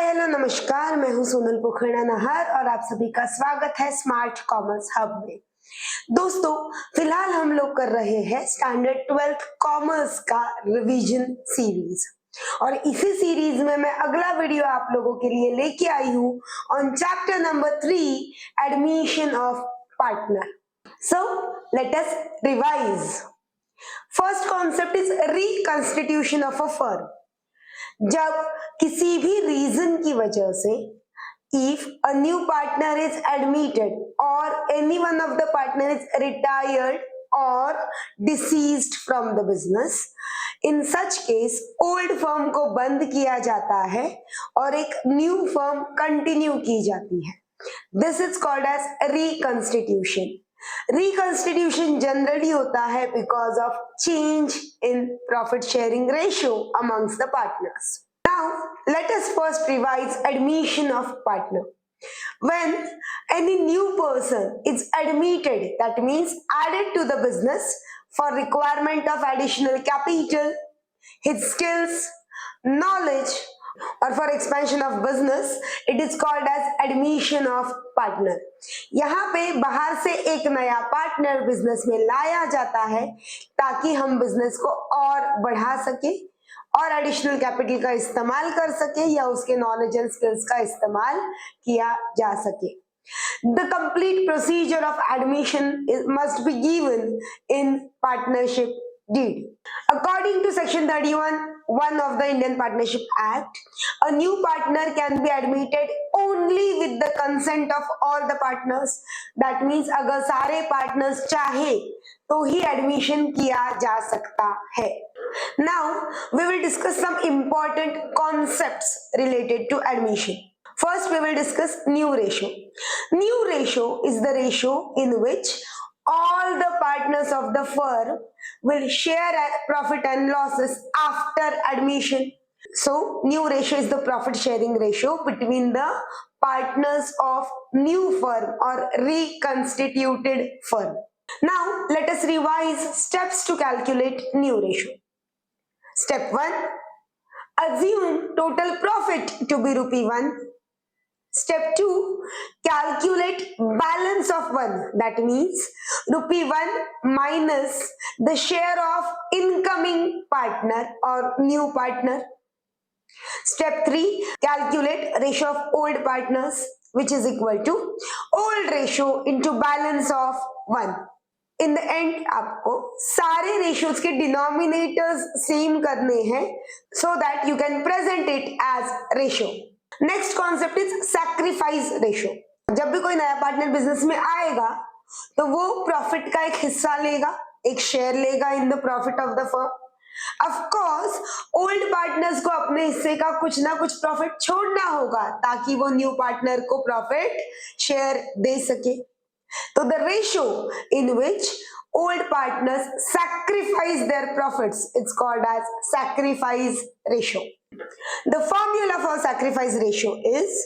Hello नमस्कार, मैं हूं सोनल पोखरना नहर और आप सभी का स्वागत है स्मार्ट कॉमर्स हब में। दोस्तों, फिलहाल हम लोग कर रहे हैं स्टैंडर्ड 12th कॉमर्स का रिवीजन सीरीज और इसी सीरीज में मैं अगला वीडियो आप लोगों के लिए लेके आई हूं on chapter number 3 admission of partner. So let us revise. First concept is reconstitution of a firm. जब किसी भी रीजन की वजह से if a new partner is admitted or any one of the partner is retired or deceased from the business, in such case old firm को बंद किया जाता है और एक new firm continue की जाती है। This is called as reconstitution. Reconstitution generally होता है because of change in profit sharing ratio amongst the partners. Now, let us first revise admission of partner. When any new person is admitted, that means added to the business for requirement of additional capital, his skills, knowledge, or for expansion of business, it is called as admission of partner. यहाँ पे बाहर से एक नया partner business में लाया जाता है ताकि हम बिजनेस को और बढ़ा सके और एडिशनल कैपिटल का इस्तेमाल कर सके या उसके नॉलेज एंड स्किल्स का इस्तेमाल किया जा सके। The complete procedure of admission must be given in partnership deed. According to section 31(1) of the Indian Partnership Act, a new partner can be admitted only with the consent of all the partners. That means अगर सारे partners चाहे तो ही admission किया जा सकता है। Now we will discuss some important concepts related to admission. First, we will discuss new ratio. New ratio is the ratio in which all the partners of the firm will share profit and losses after admission. So, new ratio is the profit sharing ratio between the partners of new firm or reconstituted firm. Now, let us revise steps to calculate new ratio. Step 1. Assume total profit to be rupee 1. Step 2, calculate balance of 1. That means rupee 1 minus the share of incoming partner or new partner. Step 3, calculate ratio of old partners, which is equal to old ratio into balance of 1. In the end, आपको सारे ratios के denominators same करने हैं so that you can present it as ratio. Next concept is sacrifice ratio. जब भी कोई नया partner business में आएगा तो वो प्रॉफिट का एक हिस्सा लेगा, एक शेयर लेगा in the profit of the firm. Of course old partners को अपने हिस्से का कुछ ना कुछ प्रॉफिट छोड़ना होगा ताकि वो न्यू पार्टनर को प्रॉफिट शेयर दे सके। तो the ratio in which old partners sacrifice their profits, it's called as sacrifice ratio. The formula for sacrifice ratio is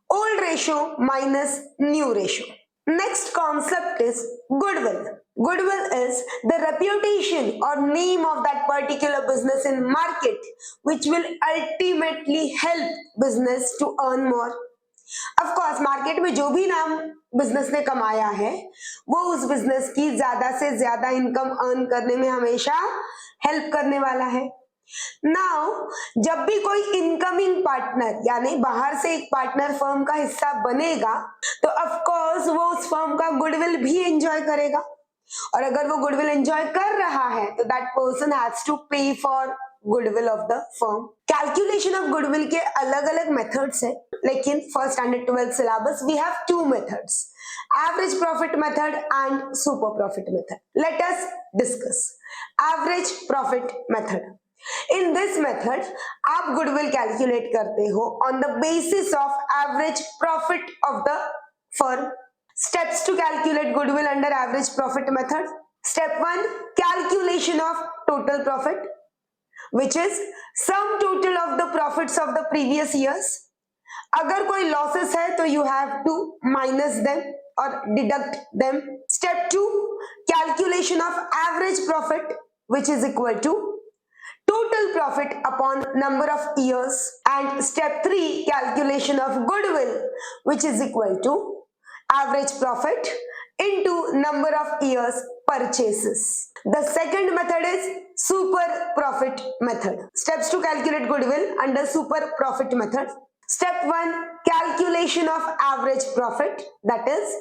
old ratio minus new ratio. Next concept is goodwill. Goodwill is the reputation or name of that particular business in market which will ultimately help business to earn more. Of course, market में जो भी नाम business ने कमाया है वो उस business की ज्यादा से ज्यादा इनकम अर्न करने में हमेशा हेल्प करने वाला है। नाउ जब भी कोई इनकमिंग पार्टनर यानी बाहर से एक पार्टनर फर्म का हिस्सा बनेगा तो ऑफ कोर्स वो उस फर्म का गुडविल भी एंजॉय करेगा और अगर वो गुडविल एंजॉय कर रहा है तो that person has to pay for goodwill of the firm. Calculation of goodwill के अलग अलग मेथड्स है, लेकिन for standard 12th syllabus we have two methods, average profit method and super profit method. Let us discuss average profit method. In this method आप goodwill calculate करते हो on the basis of average profit of the firm. Steps to calculate goodwill under average profit method. Step 1, calculation of total profit, which is sum total of the profits of the previous years. अगर कोई losses है तो you have to minus them or deduct them. Step 2, calculation of average profit, which is equal to total profit upon number of years, and step 3, calculation of goodwill, which is equal to average profit into number of years purchases. The second method is super profit method. Steps to calculate goodwill under super profit method. Step 1, calculation of average profit, that is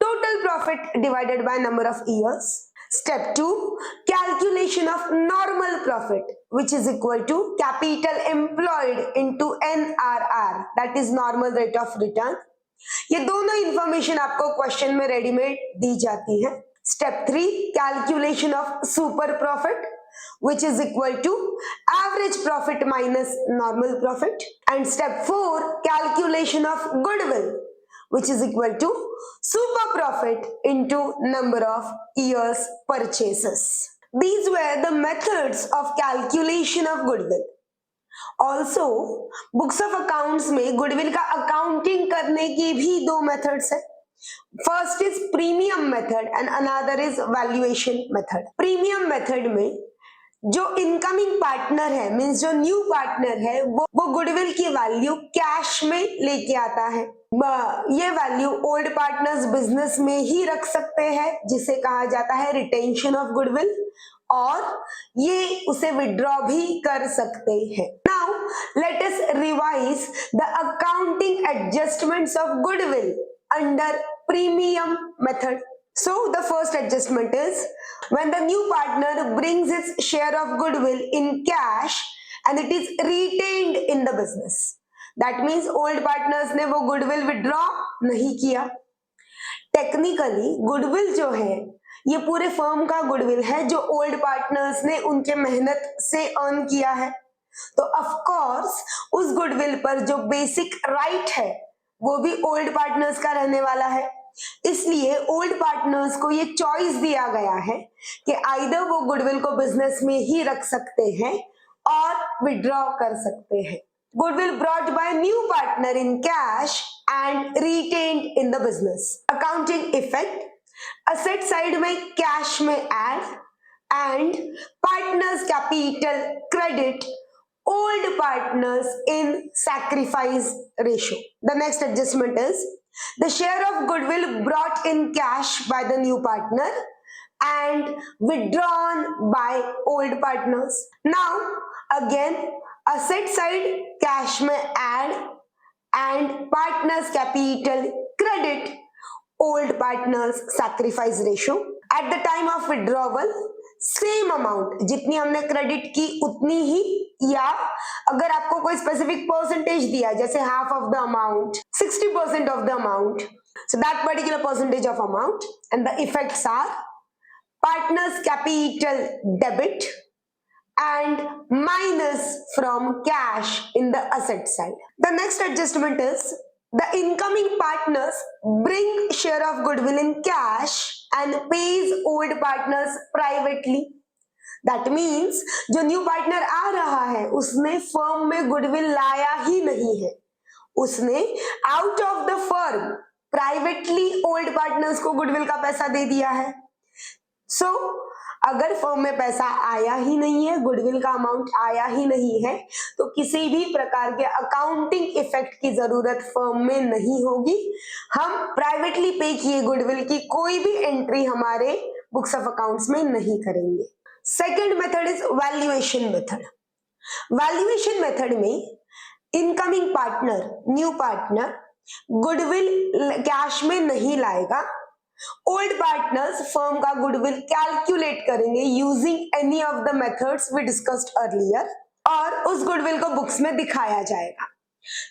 total profit divided by number of years. Step 2, calculation of normal profit, which is equal to capital employed into NRR, that is normal rate of return. ये दोनों information आपको question में readymade दी जाती है. Step 3, calculation of super profit, which is equal to average profit minus normal profit. And step 4, calculation of goodwill, which is equal to super profit into number of years purchases. These were the methods of calculation of goodwill. Also books of accounts में goodwill का accounting करने की भी दो methods है. First is premium method and another is valuation method. Premium method में जो incoming partner है, मींस जो न्यू पार्टनर है, वो गुडविल की वैल्यू कैश में लेके आता है. ये वैल्यू ओल्ड पार्टनर्स बिजनेस में ही रख सकते हैं, जिसे कहा जाता है रिटेंशन ऑफ गुडविल, और ये उसे विड्रॉ भी कर सकते हैं. Now let us revise the accounting adjustments of goodwill under premium method. So the first adjustment is when the new partner brings its share of goodwill in cash and it is retained in the business. That means old partners ने वो goodwill withdraw नहीं किया. Technically goodwill जो है ये पूरे firm का goodwill है जो ओल्ड पार्टनर्स ने उनके मेहनत से अर्न किया है. तो ऑफ कोर्स उस गुडविल पर जो बेसिक राइट है वो भी ओल्ड पार्टनर्स का रहने वाला है. इसलिए ओल्ड पार्टनर्स को ये चॉइस दिया गया है कि आइदर वो गुडविल को बिजनेस में ही रख सकते हैं और विड्रॉ कर सकते हैं. Goodwill brought by new partner in cash and retained in the business. Accounting effect, asset side में कैश में add and partners capital credit old partners in sacrifice ratio. The next adjustment is the share of goodwill brought in cash by the new partner and withdrawn by old partners. Now again asset side cash में add and partners capital credit old partners sacrifice ratio. At the time of withdrawal same amount, जितनी हमने credit की उतनी ही, या अगर आपको कोई specific percentage दिया जैसे half of the amount, 60% of the amount, so that particular percentage of amount. And the effects are partners capital debit and minus from cash in the asset side. The next adjustment is the incoming partners bring share of goodwill in cash and pays old partners privately. That means जो new partner आ रहा है उसने firm में goodwill लाया ही नहीं है, उसने out of the firm privately old partners को गुडविल का पैसा दे दिया है. सो अगर फर्म में पैसा आया ही नहीं है, गुडविल का अमाउंट आया ही नहीं है, तो किसी भी प्रकार के अकाउंटिंग इफेक्ट की जरूरत फर्म में नहीं होगी. हम प्राइवेटली पे किए गुडविल की कोई भी एंट्री हमारे बुक्स ऑफ अकाउंट्स में नहीं करेंगे. Second method is valuation method. Valuation method में incoming partner, new partner goodwill cash में नहीं लाएगा. ओल्ड पार्टनर्स फर्म का गुडविल कैलकुलेट करेंगे using any of the methods we discussed earlier, और उस गुडविल को बुक्स में दिखाया जाएगा.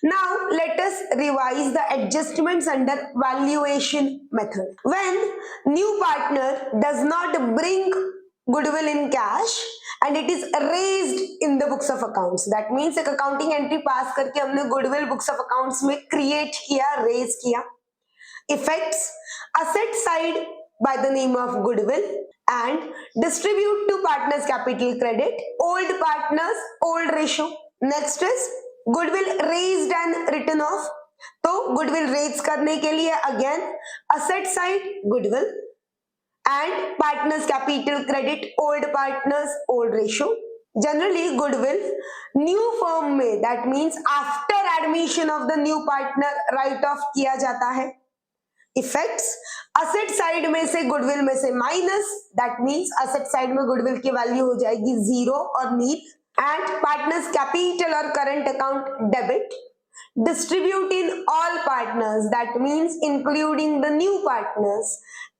Now let us revise the adjustments under valuation method. When new partner does not bring goodwill in cash and it is raised in the books of accounts, that means एक accounting entry pass करके हमने goodwill books of accounts में create किया, raise किया. Effects, asset side by the name of goodwill and distribute to partners capital credit, old partners old ratio. Next is goodwill raised and written off. तो goodwill raise करने के लिए again asset side goodwill and partners capital credit old partners old ratio. Generally goodwill new firm में, that means after admission of the new partner, write off किया जाता है। Effects, asset side में से goodwill में से minus, that means asset side में goodwill की वैल्यू हो जाएगी जीरो और नील। एंड पार्टनर्स कैपिटल और current account debit, distribute in all partners, that means including the new partners,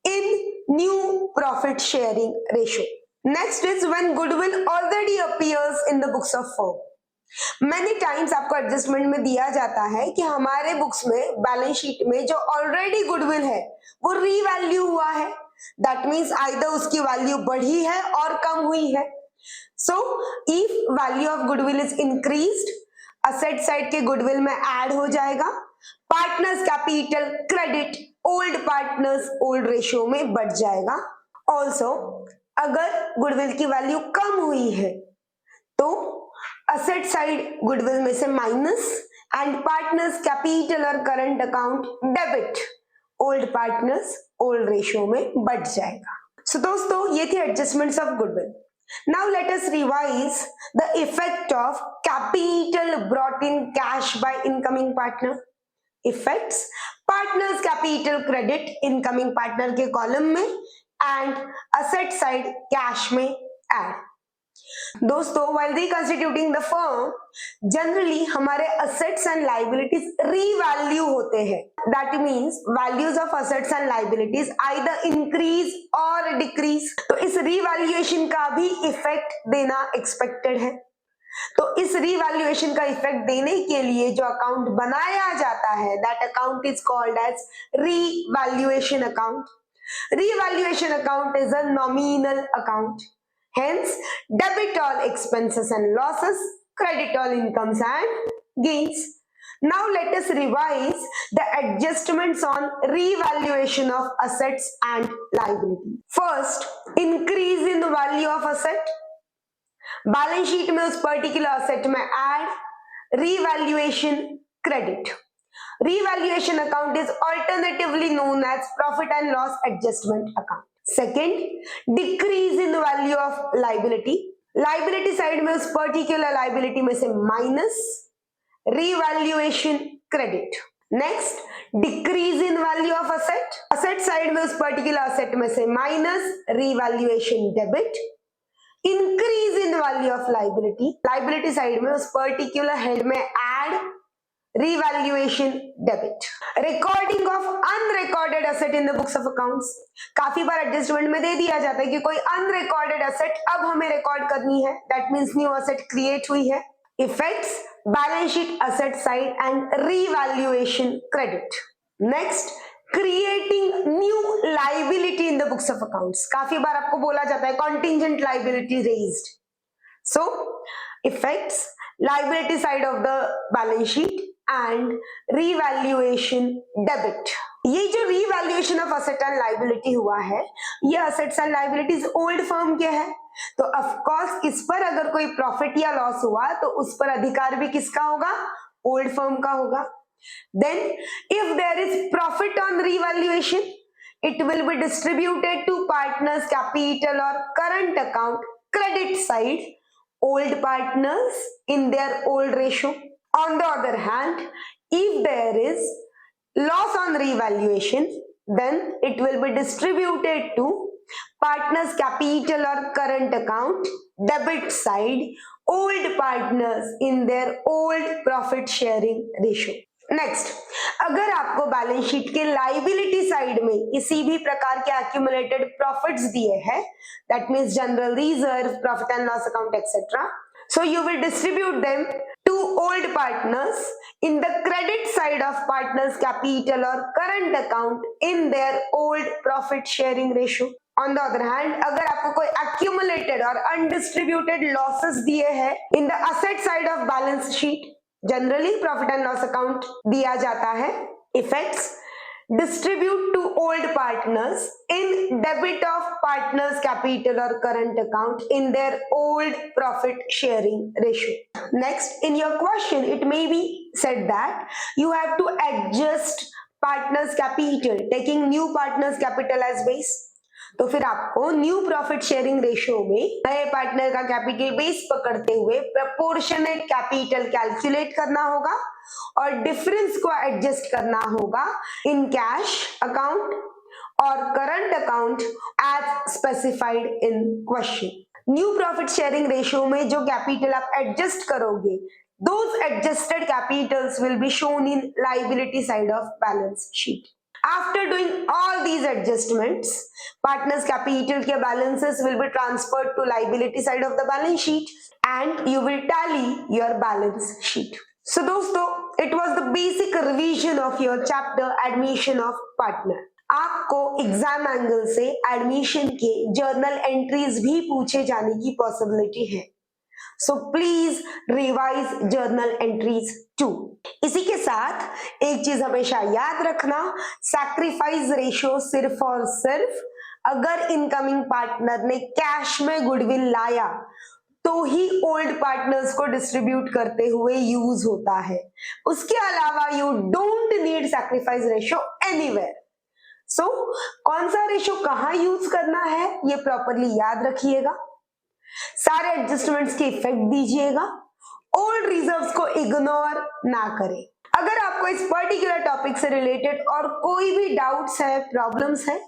in new profit sharing ratio. Next is when goodwill already appears in the books of firm. Many times आपको adjustment में दिया जाता है कि हमारे books में, balance sheet में जो ऑलरेडी गुडविल है वो रीवैल्यू हुआ है, दैट मीन्स आइदर उसकी वैल्यू बढ़ी है और कम हुई है। So if value of goodwill is increased, asset side के गुडविल में ऐड हो जाएगा, partners capital credit old partners old ratio में बढ़ जाएगा। ऑल्सो अगर गुडविल की वैल्यू कम हुई है तो असेट साइड गुडविल में से माइनस एंड पार्टनर्स कैपिटल और current account debit old partners old ratio में बढ़ जाएगा। सो दोस्तों ये थी adjustments of goodwill. Now let us revise the effect of capital brought in cash by incoming partner. Effects, partners capital credit incoming partner के column में and asset side cash में add। दोस्तों while reconstituting the firm, generally हमारे assets and liabilities revalue होते हैं, that means values of assets and liabilities either increase or decrease, तो इस revaluation का भी इफेक्ट देना expected है। तो इस revaluation का इफेक्ट देने के लिए जो अकाउंट बनाया जाता है, that account is called as revaluation account. Revaluation account is a nominal account. Hence, debit all expenses and losses, credit all incomes and gains. Now let us revise the adjustments on revaluation of assets and liability. First, increase in the value of asset. Balance sheet में उस particular asset में add revaluation credit. Revaluation account is alternatively known as profit and loss adjustment account. Second, decrease in the value of liability. Liability side में उस particular liability में से minus revaluation credit. Next, decrease in value of asset. Asset side में उस particular asset में से minus revaluation debit. Increase in the value of liability. Liability side में उस particular head में add revaluation debit. Recording of unrecorded asset in the books of accounts. काफी बार adjustment में दे दिया जाता है कि कोई unrecorded asset अब हमें रिकॉर्ड करनी है, that means new asset create हुई है। Effects, balance sheet asset side and revaluation credit. Next, creating new liability in the books of accounts. काफी बार आपको बोला जाता है contingent liability raised. So, effects, liability side of the balance sheet and revaluation debit. ये जो revaluation of asset and liability हुआ है, ये assets and liabilities old firm के है, तो of course इस पर अगर कोई profit या loss हुआ तो उस पर अधिकार भी किसका होगा? old firm का होगा। Then if there is profit on revaluation, it will be distributed to partners capital or current account credit side, old partners in their old ratio. On the other hand, if there is loss on revaluation, then it will be distributed to partners capital or current account debit side, old partners in their old profit sharing ratio. Next, अगर आपको balance sheet के liability side में किसी भी प्रकार के accumulated profits दिए हैं, that means general reserve, profit and loss account etcetera, so you will distribute them to old partners in the credit side of partners capital और current account in their old profit sharing ratio. On the other hand, अगर आपको कोई accumulated और undistributed losses दिए हैं in the asset side of balance sheet, generally profit and loss account दिया जाता है। Effects, distribute to old partners in debit of partners capital और current account in their old profit sharing ratio. Next, in your question it may be said that you have to adjust partners capital taking new partners capital as base. तो फिर आपको new profit sharing ratio में नए partner का capital base पकड़ते हुए proportionate capital calculate करना होगा और डिफरेंस को एडजस्ट करना होगा इन कैश अकाउंट और current account as specified in question. New profit sharing ratio में जो कैपिटल आप एडजस्ट करोगे, those adjusted capitals will be shown in liability side of balance sheet. After doing all these adjustments, partners capital के balances will be transferred to liability side of the balance sheet and you will tally your balance sheet. So दोस्तों, it was the basic revision of your chapter admission of partner. आपको exam angle से admission के journal entries भी पूछे जाने की possibility है, so please revise journal entries too. इसी के साथ एक चीज हमेशा याद रखना, सैक्रिफाइस रेशियो सिर्फ और सिर्फ अगर इनकमिंग पार्टनर ने कैश में गुडविल लाया तो ही ओल्ड पार्टनर्स को डिस्ट्रीब्यूट करते हुए यूज होता है। उसके अलावा you don't need sacrifice ratio anywhere. So कौन सा रेशियो कहां यूज करना है ये प्रॉपरली याद रखिएगा, सारे एडजस्टमेंट्स के इफेक्ट दीजिएगा, ओल्ड रिजर्व्स को इग्नोर ना करें। अगर आपको इस पर्टिकुलर टॉपिक से रिलेटेड और कोई भी डाउट्स है, प्रॉब्लम्स है,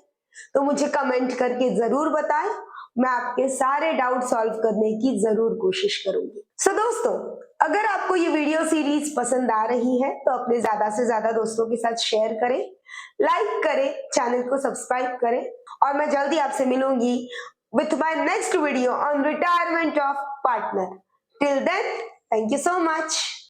तो मुझे कमेंट करके जरूर बताएं, मैं आपके सारे डाउट सॉल्व करने की जरूर कोशिश करूंगी। सो दोस्तों, अगर आपको ये वीडियो सीरीज पसंद आ रही है तो अपने ज्यादा से ज्यादा दोस्तों के साथ शेयर करें, लाइक करें, चैनल को सब्सक्राइब करें और मैं जल्दी आपसे मिलूंगी with my next video on retirement of partner. Till then, thank you so much.